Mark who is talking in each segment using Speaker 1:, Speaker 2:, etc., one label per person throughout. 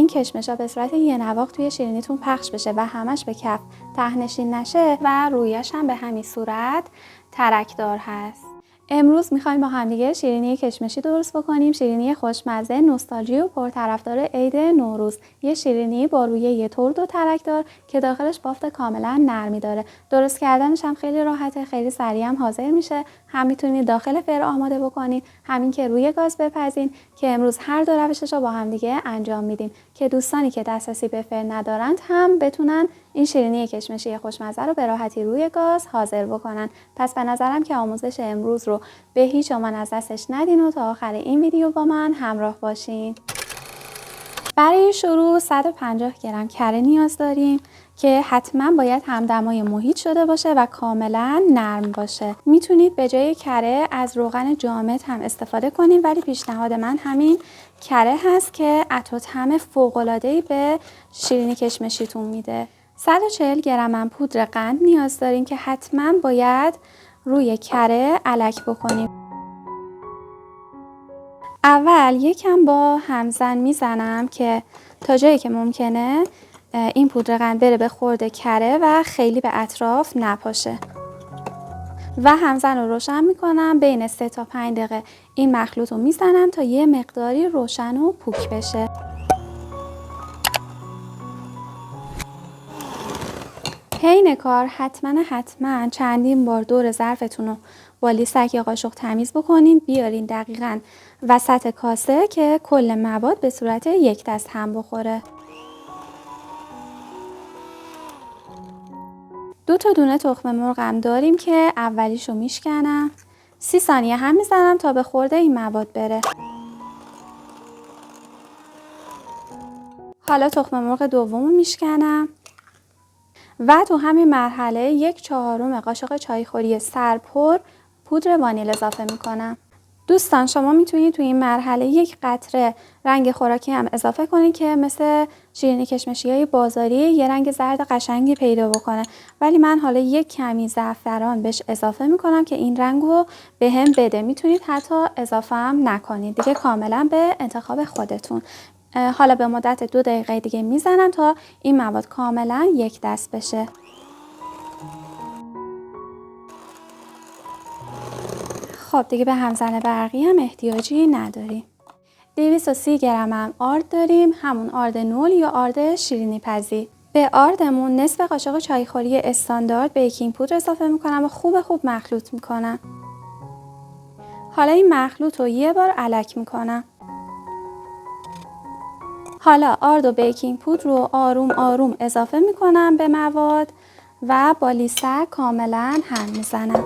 Speaker 1: کشمشا به صورت یه نواخت توی شیرینیتون پخش بشه و همش به کف ته‌نشین نشه و رویش هم به همین صورت ترکدار هست. امروز میخوایم با همدیگه شیرینی کشمشی درست بکنیم. شیرینی خوشمزه، نوستالژی و پرطرفدار عید نوروز. یه شیرینی با رویه ترد و ترکدار که داخلش بافت کاملا نرمی داره. درست کردنش هم خیلی راحته، خیلی سریع هم حاضر میشه. هم میتونید داخل فر آماده بکنید، همین که روی گاز بپزین، که امروز هر دو روشش رو با همدیگه انجام میدیم که دوستانی که دسترسی به فر ندارند هم بتونن این شیرینی کشمشی خوشمزه رو به راحتی روی گاز حاضر بکنن. پس به نظرم که آموزش امروز رو به هیچ عنوان از دستش ندین و تا آخر این ویدیو با من همراه باشین. برای شروع 150 گرم کره نیاز داریم که حتما باید همدمای محیط شده باشه و کاملا نرم باشه. میتونید به جای کره از روغن جامد هم استفاده کنید، ولی پیشنهاد من همین کره هست که عطر و طعم فوق‌العاده‌ای به شیرینی کشمشیتون میده. 140 گرم هم پودر قند نیاز داریم که حتما باید روی کره الک بکنیم. اول یکم با همزن میزنم که تا جایی که ممکنه این پودر قند بره به خورد کره و خیلی به اطراف نپاشه و همزن رو روشن میکنم. بین 3 تا 5 دقیقه این مخلوط رو میزنم تا یه مقداری روشن و پوک بشه. حین کار حتما چندین بار دور ظرفتون رو با لیسک یا قاشق تمیز بکنین. بیارین دقیقاً وسط کاسه که کل مواد به صورت یک دست هم بخوره. 2 تا دونه تخم مرغم داریم که اولیشو میشکنم. 30 ثانیه هم میزنم تا به خورده این مواد بره. حالا تخم مرغ دومو میشکنم و تو همین مرحله 1/4 قاشق چایخوری سرپر پودر وانیل اضافه میکنم. دوستان شما میتونید تو این مرحله 1 قطره رنگ خوراکی هم اضافه کنید که مثل شیرینی کشمشی‌های بازاری یه رنگ زرد قشنگی پیدا بکنه، ولی من حالا 1 کمی زعفران بهش اضافه میکنم که این رنگ رو به هم بده. میتونید حتی اضافه هم نکنید، دیگه کاملا به انتخاب خودتون. حالا به مدت 2 دقیقه دیگه میزنم تا این مواد کاملا یک دست بشه. خب دیگه به همزن برقی هم احتیاجی نداریم. 230 گرم هم آرد داریم، همون آرد نول یا آرد شیرینی پزی. به آردمون نصف قاشق چایخوری استاندارد بیکینگ پودر اضافه میکنم و خوب مخلوط میکنم. حالا این مخلوط رو یه بار الک میکنم. حالا آرد و بیکینگ پودر رو آروم اضافه میکنم به مواد و با لیسک کاملا هم میزنم.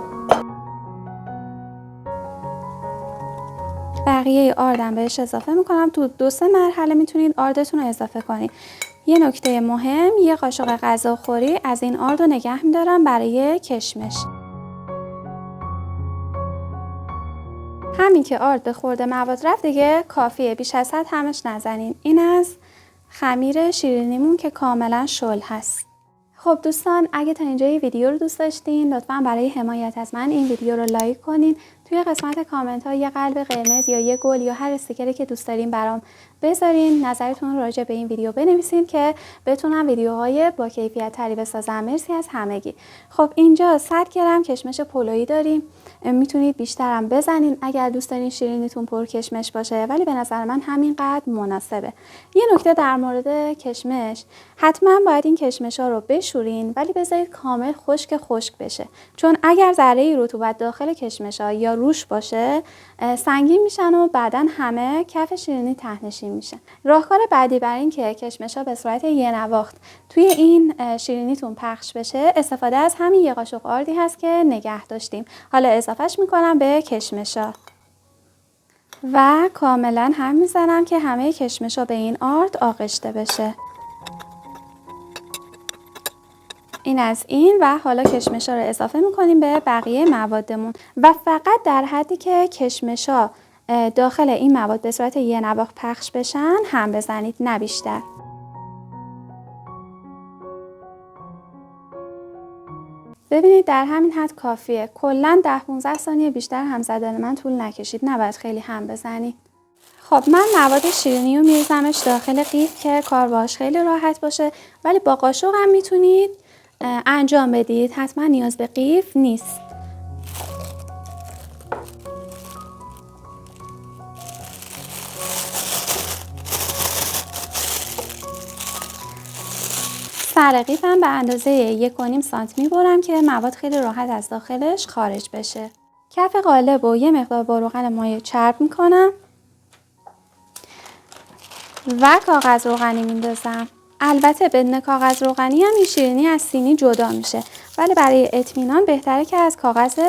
Speaker 1: بقیه آردم بهش اضافه میکنم. تو 2-3 مرحله میتونید آردتون رو اضافه کنید. یه نکته مهم، 1 قاشق غذاخوری از این آرد رو نگه میدارم برای کشمش. همین که آرد به خورده مواد رفت دیگه کافیه، بیش از حد همش نزنین. این از خمیر شیرینیمون که کاملا شل هست. خب دوستان، اگه تا اینجای ویدیو رو دوست داشتین لطفاً برای حمایت از من این ویدیو رو لایک کنین. توی قسمت کامنت ها یه قلب قرمز یا یه گل یا هر استیکری که دوست دارین برام بذارین. نظرتون راجع به این ویدیو بنویسین که بتونم ویدیوهای با کیفیت تری بسازم. مرسی از همگی. خب اینجا 100 گرم کشمش پلویی داریم. میتونید بیشترم بزنین اگر دوست دارین شیرینیتون پر کشمش باشه، ولی به نظر من همینقدر مناسبه. یه نکته در مورد کشمش، حتما باید این کشمشا رو بشورین ولی بذارید کامل خشک بشه، چون اگر ذره رطوبت داخل کشمشا یا روش باشه سنگین میشن و بعدن همه کف شیرینی ته‌نشین میشن. راهکار بعدی بر این که کشمشا به صورت یه نواخت توی این شیرینیتون پخش بشه استفاده از همین 1 قاشق آردی هست که نگه داشتیم. حالا اضافهش میکنم به کشمشا و کاملا هم میزنم که همه کشمشا به این آرد آغشته بشه. این از این. و حالا کشمشا رو اضافه میکنیم به بقیه موادمون و فقط در حدی که کشمشا داخل این مواد به صورت یه نواخت پخش بشن هم بزنید، نه بیشتر. ببینید در همین حد کافیه. کلاً 10-15 ثانیه بیشتر هم زدن من طول نکشید، نباید خیلی هم بزنید. خب من مواد شیرینی رو میریزمش داخل قیف که کار باش خیلی راحت باشه، ولی با قاشق هم میتونید انجام بدید، حتما نیاز به قیف نیست. سر قیفم به اندازه 1.5 سانتی میبرم که مواد خیلی راحت از داخلش خارج بشه. کف قالب رو یه مقدار با روغن مایع چرب میکنم و کاغذ روغنی میندازم. البته بدون کاغذ روغنی هم این شیرینی از سینی جدا میشه، ولی برای اطمینان بهتره که از کاغذ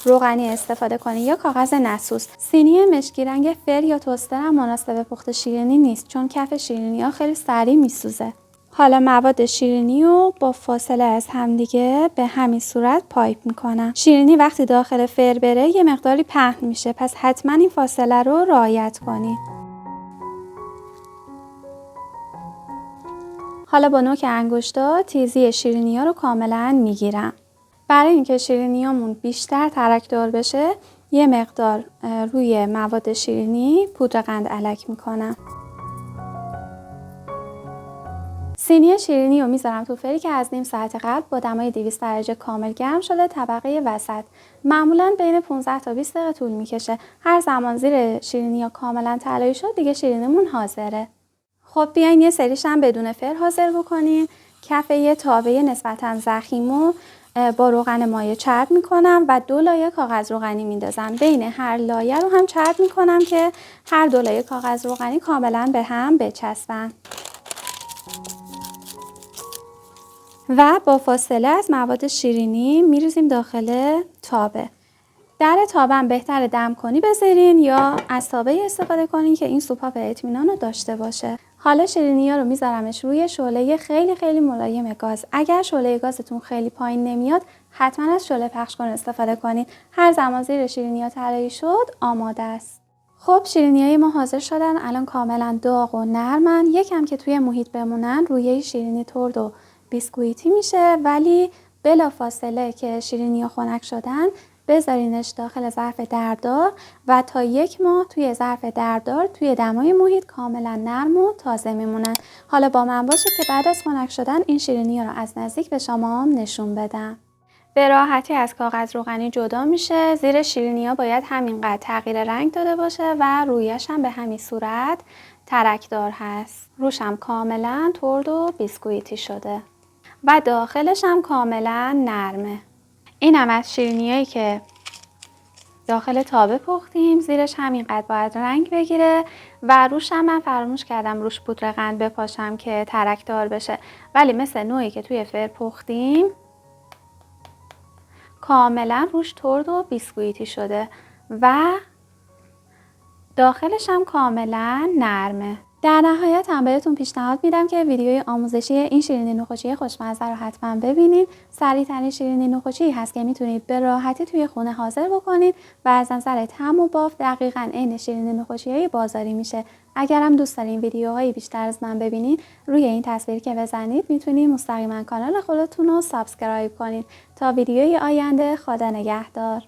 Speaker 1: روغنی استفاده کنی یا کاغذ نسوس. سینی مشکی رنگ فر یا توستر هم مناسب پخت شیرینی نیست، چون کف شیرینی ها خیلی سریع میسوزه. حالا مواد شیرینی رو با فاصله از همدیگه به همین صورت پایپ میکنم. شیرینی وقتی داخل فر بره یه مقداری پهن میشه، پس حتما این فاصله رو رعایت کنید. حالا با نوک انگشتا تیزی شیرینی ها رو کاملا میگیرم. برای اینکه شیرینیامون بیشتر ترکدار بشه یه مقدار روی مواد شیرینی پودر قند الک میکنم. سینی شیرینی رو میذارم تو فری که از نیم ساعت قبل با دمای 200 درجه کامل گرم شده. طبقه وسط معمولا بین 15 تا 20 دقیقه طول میکشه. هر زمان زیر شیرینی ها کاملا طلایی شد دیگه شیرینیمون حاضره. خب بیاین یه سریش هم بدون فر حاضر بکنیم. کف یه تاوه نسبتا ضخیمو با روغن مایع چرب میکنم و 2 لایه کاغذ روغنی میندازم. بین هر لایه رو هم چرب میکنم که هر 2 لایه کاغذ روغنی کاملا به هم بچسبن. و با فاصله از مواد شیرینی میریزیم داخل تابه. در تابم بهتره دم کنی بذارین یا از تابه استفاده کنین که این سوپا به اطمینان رو داشته باشه. حالا شیرینی ها رو میذارمش روی شعله خیلی ملایم گاز. اگر شعله گازتون خیلی پایین نمیاد حتما از شعله پخش کن استفاده کنین. هر زمان زیر شیرینی ها طلایی شد آماده است. خب شیرینی های ما حاضر شدن. الان کاملا داغ و نرمن. یکم که توی محیط بمونن روی شیرینی ترد و بیسکویتی میشه، ولی بلا فاصله که شیرینی ها خنک شدن بذارینش داخل ظرف دردار و تا 1 ماه توی ظرف دردار توی دمای محیط کاملا نرم و تازه میمونن. حالا با من باشید که بعد از خنک شدن این شیرینی ها رو از نزدیک به شما هم نشون بدم. به راحتی از کاغذ روغنی جدا میشه. زیر شیرینی ها باید همینقدر تغییر رنگ داده باشه و رویش هم به همین صورت ترکدار هست. روش هم کاملا ترد و بیسکویتی شده و داخلش هم کاملا نرمه. این هم از شیرینیایی که داخل تابه پختیم. زیرش همینقدر باید رنگ بگیره و روش هم من فراموش کردم روش پودر قند بپاشم که ترکدار بشه، ولی مثل نوعی که توی فر پختیم کاملا روش ترد و بیسکویتی شده و داخلش هم کاملا نرمه. در نهایت هم بهتون پیشنهاد میدم که ویدیوی آموزشی این شیرینی نخودچی خوشمزه رو حتما ببینید. سریع‌ترین شیرینی نخودچی هست که میتونید به راحتی توی خونه حاضر بکنید و از نظر طعم و بافت دقیقاً عین شیرینی نخودچی‌های بازاری میشه. اگرم دوست دارین ویدیوهای بیشتر از من ببینید روی این تصویر که بزنید میتونید مستقیما کانال خودتون رو سابسکرایب کنید. تا ویدیوی آینده خدا نگهدار.